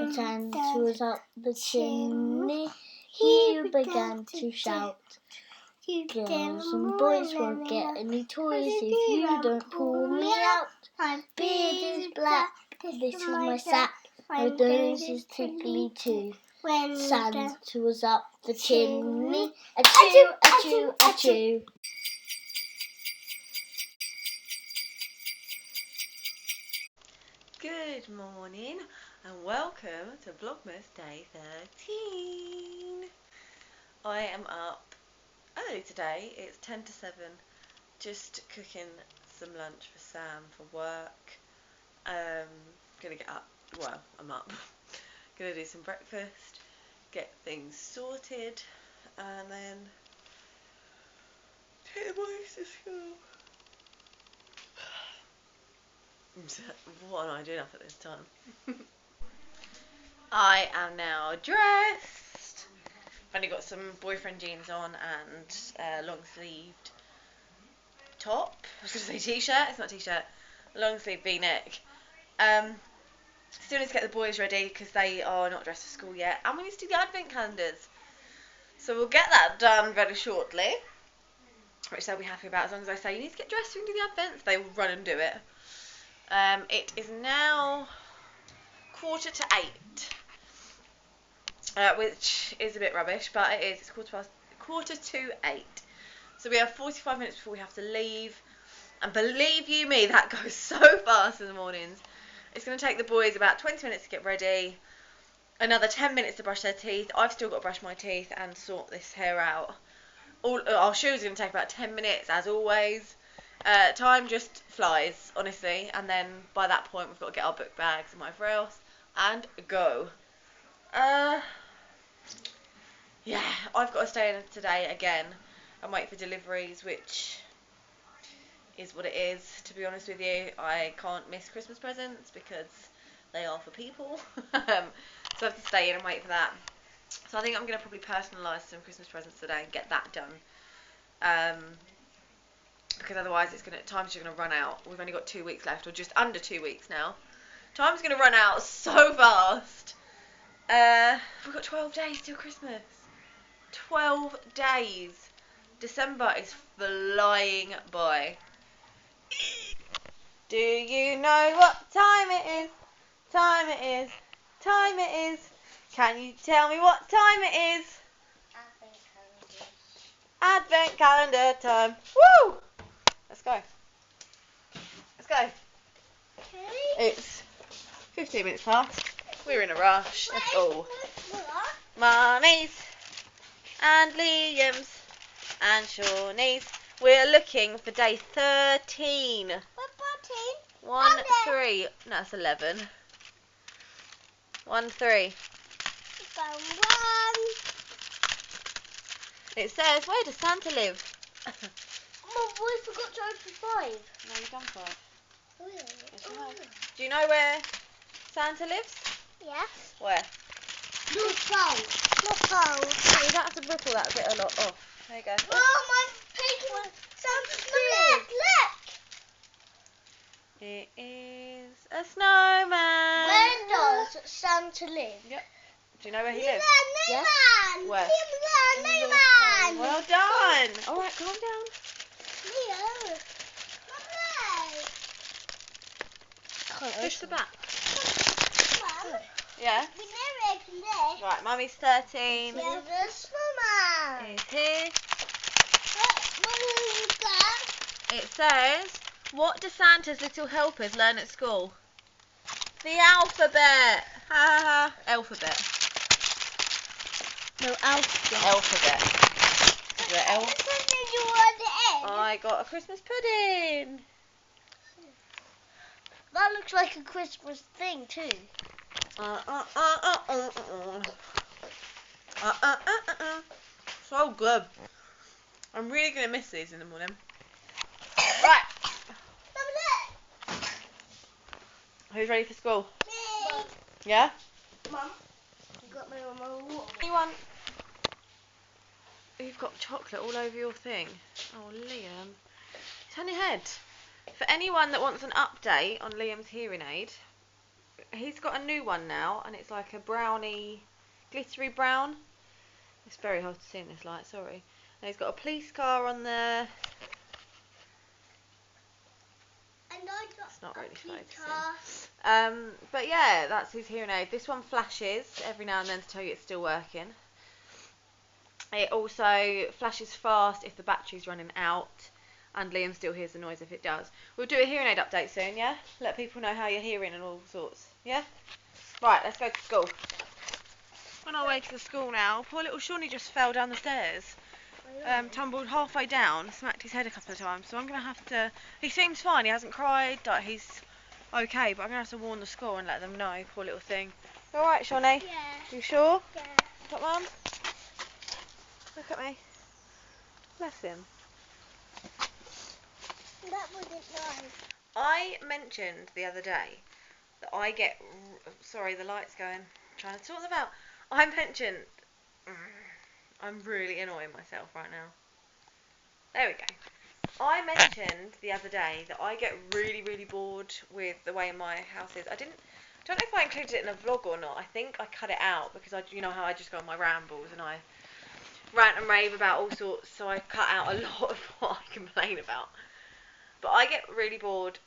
When Santa was up the chimney, he began to shout, "Girls and boys won't get any toys if you don't pull me out. My beard is black, this is my sack, my nose is tickly too. When Santa was up the chimney, achoo, achoo, achoo." Good morning and welcome to Vlogmas Day 13. I am up early today. It's 10 to 7, just cooking some lunch for Sam for work. Gonna get up, well, I'm up. Gonna do some breakfast, get things sorted, and then take the boys to school. What am I doing up at this time? I am now dressed. I've only got some boyfriend jeans on and long sleeved top. I was going to say t-shirt, it's not t-shirt. Long sleeve v-neck. Still need to get the boys ready because they are not dressed for school yet. And we need to do the advent calendars. So we'll get that done very shortly, which they'll be happy about. As long as I say, you need to get dressed, we can do the advents, they will run and do it. It is now 7:45, which is a bit rubbish, but it is. It's 7:45. So we have 45 minutes before we have to leave. And believe you me, that goes so fast in the mornings. It's going to take the boys about 20 minutes to get ready, another 10 minutes to brush their teeth. I've still got to brush my teeth and sort this hair out. Our shoes are going to take about 10 minutes, as always. Time just flies, honestly, and then by that point we've got to get our book bags and whatever else and go. Yeah, I've got to stay in today again and wait for deliveries, which is what it is, to be honest with you. I can't miss Christmas presents because they are for people. So I have to stay in and wait for that. So I think I'm going to probably personalise some Christmas presents today and get that done. Because otherwise time's just going to run out. We've only got 2 weeks left, or just under 2 weeks now. Time's going to run out so fast. We've got 12 days till Christmas. 12 days. December is flying by. Do you know what time it is? Time it is. Time it is. Can you tell me what time it is? Advent calendar time. Woo! Let's go. Let's go. Okay. It's 15 minutes past. We're in a rush. Let's go. Mummy's and Liam's and Shawnee's. We're looking for day 13. What 13? 1, 3. No, that's 11. 1, 3. It says, where does Santa live? Mum, we forgot to open 5. No, you've done 5. Oh, yeah. Yes, you have. Do you know where Santa lives? Yes. Where? North Pole. North Pole. Oh, you don't have to ripple that bit a lot off. There you go. Oh, my pink one. Santa's look, look. It is a snowman. Where does Santa live? Yep. Do you know where he lives? Yes. Where? Newman. Well done. All right, calm down. Leo. Push the back. Mum, Yeah. we never opened this. Right, Mummy's 13. There's a snowman. Is here. What will you got? It says, what do Santa's little helpers learn at school? The alphabet. Ha ha ha. Alphabet. No, alphabet. Alphabet. The I got a Christmas pudding. That looks like a Christmas thing too. So good. I'm really going to miss these in the morning. Right. Who's ready for school? Me. Yeah? Mum, you got me on my water. Anyone? You've got chocolate all over your thing. Oh, Liam. Turn your head. For anyone that wants an update on Liam's hearing aid, he's got a new one now, and it's like a browny, glittery brown. It's very hard to see in this light, sorry. And he's got a police car on there. It's not really focusing. But yeah, that's his hearing aid. This one flashes every now and then to tell you it's still working. It also flashes fast if the battery's running out, and Liam still hears the noise if it does. We'll do a hearing aid update soon, yeah? Let people know how you're hearing and all sorts, yeah? Right, let's go to school. On our way to the school now. Poor little Shawnee just fell down the stairs. Tumbled halfway down, smacked his head a couple of times, so I'm going to have to... He seems fine, he hasn't cried, like he's okay, but I'm going to have to warn the school and let them know, poor little thing. You alright, Shawnee? Yeah. You sure? Yeah. Look, Mum. Look at me. Bless him. That wasn't nice. I mentioned the other day that I get... Sorry, the light's going. I'm trying to sort them out. I mentioned... I'm really annoying myself right now. There we go. I mentioned the other day that I get really, really bored with the way my house is. I don't know if I included it in a vlog or not. I think I cut it out because you know how I just go on my rambles and I rant and rave about all sorts, so I cut out a lot of what I complain about. But I get really bored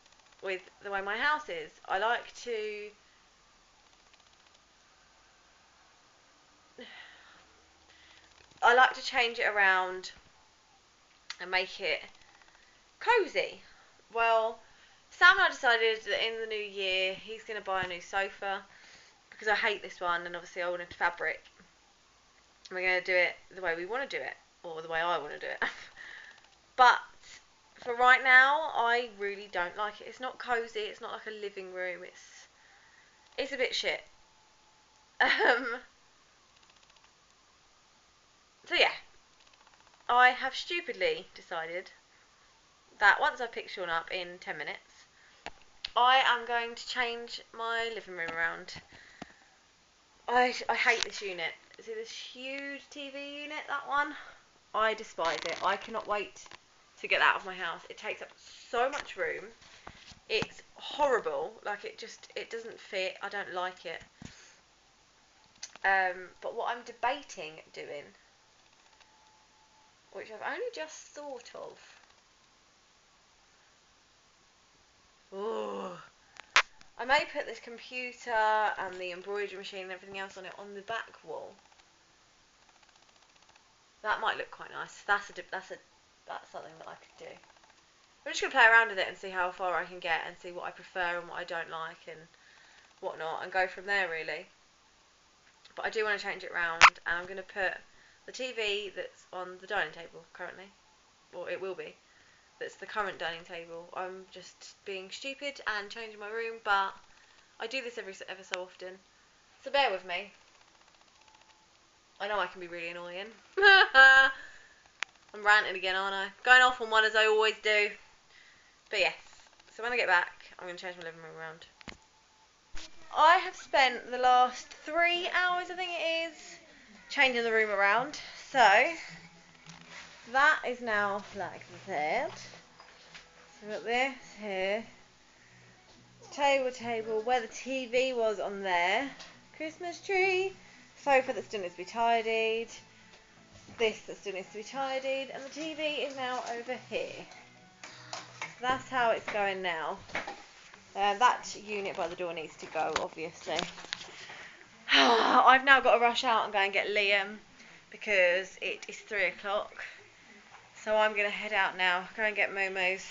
with the way my house is. I like to change it around and make it cosy. Well, Sam and I decided that in the new year he's going to buy a new sofa because I hate this one, and obviously I wanted fabric. And we're going to do it the way we want to do it, or the way I want to do it. But for right now, I really don't like it. It's not cosy. It's not like a living room. It's a bit shit. So yeah, I have stupidly decided that once I've picked Sean up in 10 minutes, I am going to change my living room around. I hate this unit. See this huge TV unit, that one? I despise it. I cannot wait to get that out of my house. It takes up so much room. It's horrible. Like it doesn't fit. I don't like it. But what I'm debating doing, which I've only just thought of. Ooh. I may put this computer and the embroidery machine and everything else on it on the back wall. That might look quite nice. That's something that I could do. I'm just gonna play around with it and see how far I can get and see what I prefer and what I don't like and whatnot, and go from there really. But I do want to change it round, and I'm gonna put the TV that's on the dining table currently, or it will be. That's the current dining table. I'm just being stupid and changing my room, but I do this ever so often. So bear with me. I know I can be really annoying. I'm ranting again, aren't I? Going off on one as I always do. But yes, so when I get back, I'm going to change my living room around. I have spent the last 3 hours, I think it is, changing the room around. So that is now like that. So we've got this here. Table where the TV was on there. Christmas tree. Sofa that still needs to be tidied. This that still needs to be tidied. And the TV is now over here. So that's how it's going now. That unit by the door needs to go, obviously. I've now got to rush out and go and get Liam because it is 3 o'clock. So I'm going to head out now, go and get Momo's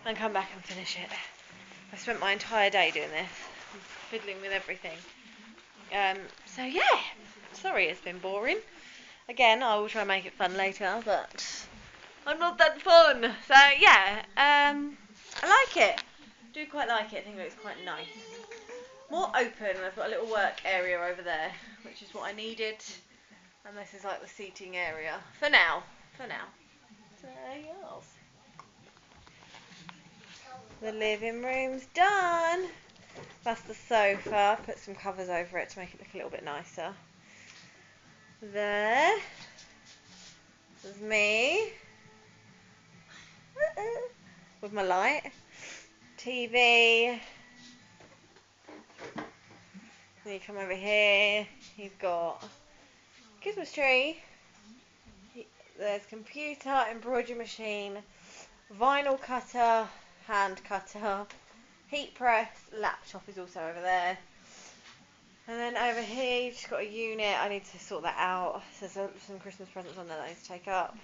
and come back and finish it. I spent my entire day doing this, fiddling with everything. So yeah, sorry it's been boring. Again, I will try and make it fun later, but I'm not that fun. So yeah, I like it. I do quite like it. I think it looks quite nice. More open, and I've got a little work area over there, which is what I needed. And this is like the seating area for now. So yes. The living room's done. That's the sofa. Put some covers over it to make it look a little bit nicer. There. This is me. With my light. TV. Then you come over here, you've got Christmas tree, there's computer, embroidery machine, vinyl cutter, hand cutter, heat press, laptop is also over there. And then over here you've just got a unit. I need to sort that out. There's some Christmas presents on there that I need to take up.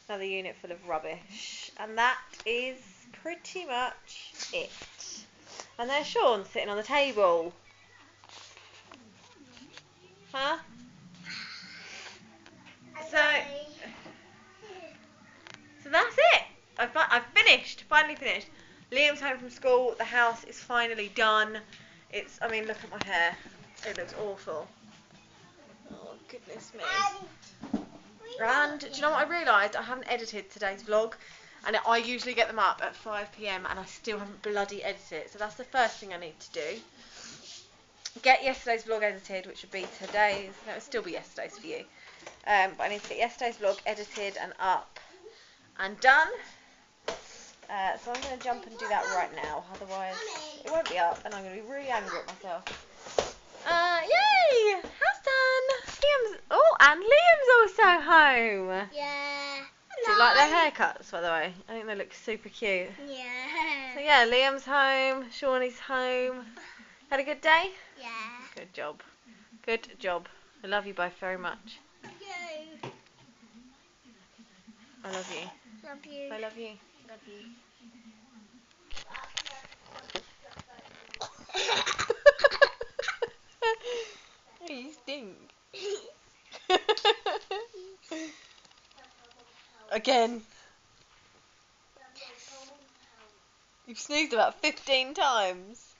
Another unit full of rubbish. And that is pretty much it. And there's Sean sitting on the table. Huh? So that's it. I've finished. Finally finished. Liam's home from school. The house is finally done. I mean, look at my hair. It looks awful. Oh, goodness me. And do you know what I realised? I haven't edited today's vlog. And I usually get them up at 5 PM and I still haven't bloody edited it. So that's the first thing I need to do. Get yesterday's vlog edited, which would be today's. No, it would still be yesterday's for you. But I need to get yesterday's vlog edited and up and done. So I'm going to jump and do that right now. Otherwise, it won't be up and I'm going to be really angry at myself. Yay! House done! And Liam's also home. Yeah. Do you like their haircuts, by the way? I think they look super cute. Yeah. So yeah, Liam's home, Shawnee's home. Had a good day? Yeah. Good job. Good job. I love you both very much. You. I love you. Love you. I love you. Love you. You stink. Again. You've snoozed about 15 times.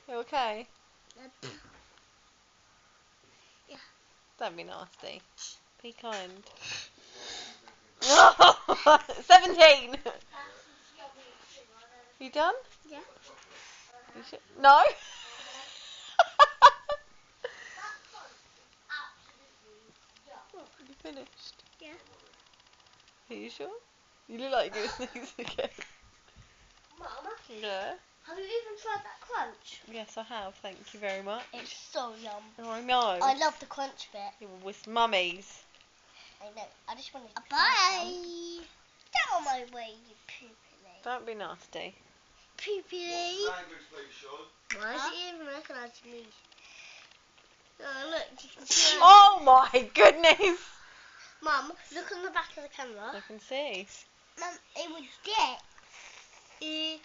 You okay? Yeah. Don't be nasty. Be kind. 17! You done? Yeah. You sure? No? You finished? Yeah. Are you sure? You look like you're going to sneeze again. Mum, Yeah? have you even tried that crunch? Yes, I have. Thank you very much. It's so yum. Oh, I know. I love the crunch bit. You were with mummies. I know. I just wanted to bye. Get on my way, you poopily. Don't be nasty. Poopily. Language, please, Sean. Why does it even recognise me? Oh, look, you can see. Oh my goodness! Mum, look on the back of the camera. I can see. Mum, it was dick.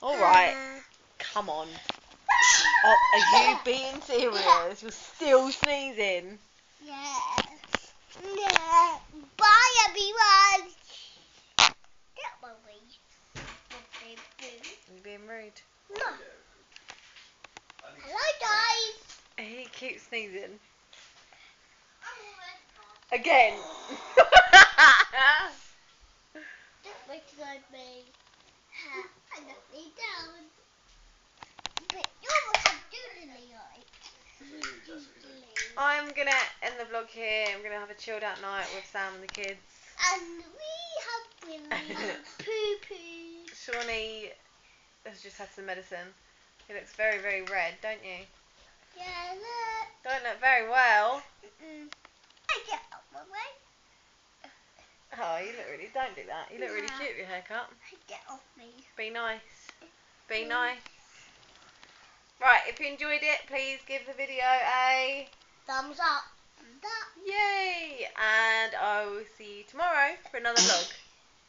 Alright, come on. Oh, are you being serious? You're still sneezing. Yeah. Yeah. Bye, everyone. Get my way. Are you being rude? No. Hello, guys. He keeps sneezing. Again. Don't recognise me. I got me down. But you're what I'm doing, I'm gonna end the vlog here. I'm gonna have a chilled out night with Sam and the kids. And we have Willie poo-poo. Shawnee has just had some medicine. He looks very, very red, don't you? Yeah, look. Don't look very well. I get out my way. Oh, you look really, don't do that. You look really cute with your haircut. Get off me. Be nice. Be nice. Right, if you enjoyed it, please give the video a Thumbs up. Thumbs up. yay. And I will see you tomorrow for another vlog.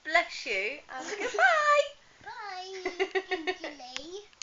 Bless you and goodbye. Bye. Bye.